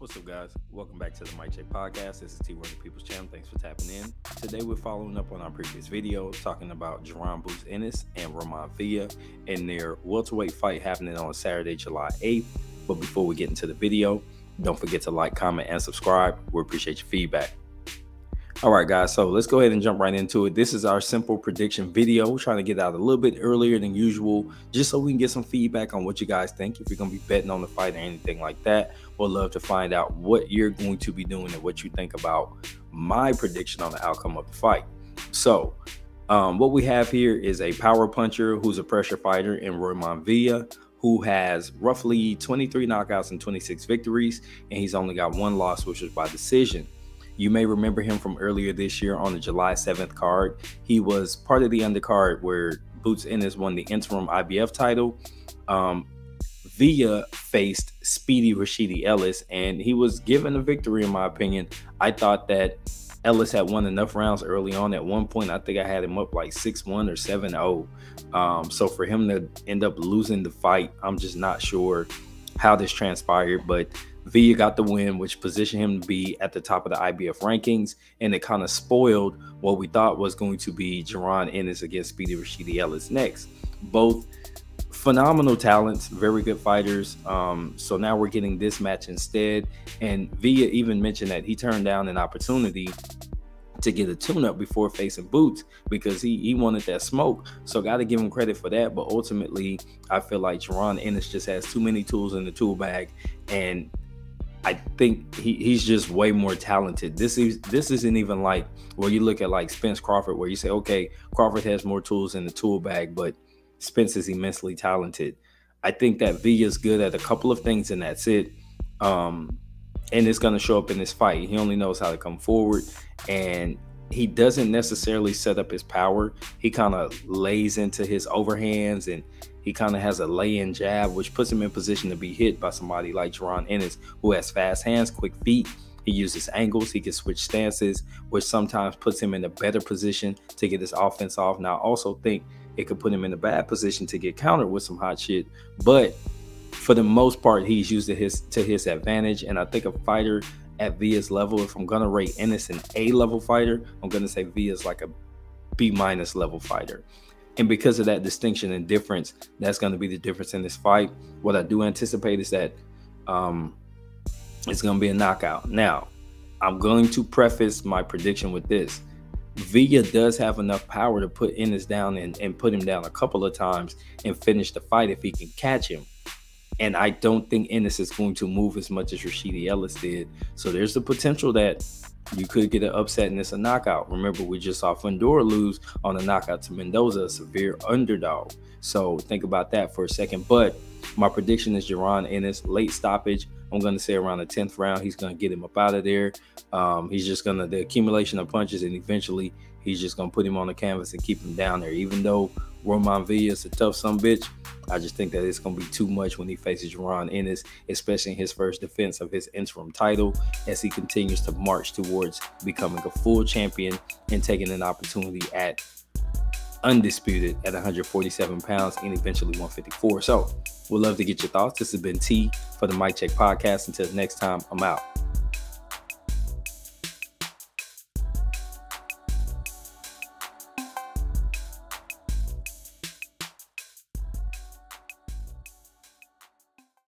What's up, guys? Welcome back to the Mic Check Podcast. This is T. Running People's Channel. Thanks for tapping in. Today, we're following up on our previous video talking about Jaron Ennis and Roiman in their welterweight fight happening on Saturday, July 8th. But before we get into the video, don't forget to like, comment, and subscribe. We appreciate your feedback. All right, guys, so let's go ahead and jump right into it. This is our simple prediction video. We're trying to get out a little bit earlier than usual, just so we can get some feedback on what you guys think. If you're going to be betting on the fight or anything like that, we'd love to find out what you're going to be doing and what you think about my prediction on the outcome of the fight. So what we have here is a power puncher who's a pressure fighter in Roiman, who has roughly 23 knockouts and 26 victories, and he's only got one loss, which was by decision. You may remember him from earlier this year on the July 7th card. He was part of the undercard where Boots Ennis won the interim IBF title. Villa faced Speedy Rashidi Ellis, and he was given a victory, in my opinion. I thought that Ellis had won enough rounds early on. At one point, I think I had him up like 6-1 or 7-0. So for him to end up losing the fight, I'm just not sure how this transpired, but Villa got the win, which positioned him to be at the top of the IBF rankings, and it kind of spoiled what we thought was going to be Jaron Ennis against Speedy Rashidi Ellis next. Both phenomenal talents, very good fighters. So now we're getting this match instead, and Villa even mentioned that he turned down an opportunity to get a tune-up before facing Boots because he wanted that smoke. So got to give him credit for that. But ultimately, I feel like Jaron Ennis just has too many tools in the tool bag, and I think he's just way more talented. This isn't even like where you look at like Spence Crawford, where you say, okay, Crawford has more tools in the tool bag, but Spence is immensely talented. I think that Villa's good at a couple of things, and that's it. And it's going to show up in this fight. He only knows how to come forward, and he doesn't necessarily set up his power. He kind of lays into his overhands, and he kind of has a lay-in jab, which puts him in position to be hit by somebody like Jaron Ennis, who has fast hands, quick feet. He uses angles. He can switch stances, which sometimes puts him in a better position to get his offense off. Now, I also think it could put him in a bad position to get countered with some hot shit. But for the most part, he's used it to his advantage. And I think a fighter at Villa's level, if I'm going to rate Ennis an A-level fighter, I'm going to say Villa's like a B- level fighter. And because of that distinction and difference, that's going to be the difference in this fight. What I do anticipate is that it's going to be a knockout. Now, I'm going to preface my prediction with this. Villa does have enough power to put Ennis down and put him down a couple of times and finish the fight if he can catch him. And I don't think Ennis is going to move as much as Rashidi Ellis did. So there's the potential that you could get an upset and it's a knockout. Remember, we just saw Fundora lose on a knockout to Mendoza, a severe underdog. So think about that for a second. But my prediction is Jaron Ennis, late stoppage. I'm going to say around the 10th round, he's going to get him up out of there. He's just going to, the accumulation of punches, and eventually he's just going to put him on the canvas and keep him down there. Even though Roiman is a tough sumbitch, I just think that it's going to be too much when he faces Jaron Ennis, especially in his first defense of his interim title, as he continues to march towards becoming a full champion and taking an opportunity at undisputed at 147 pounds and eventually 154. So we'd love to get your thoughts. This has been T for the Mic Check Podcast. Until next time, I'm out.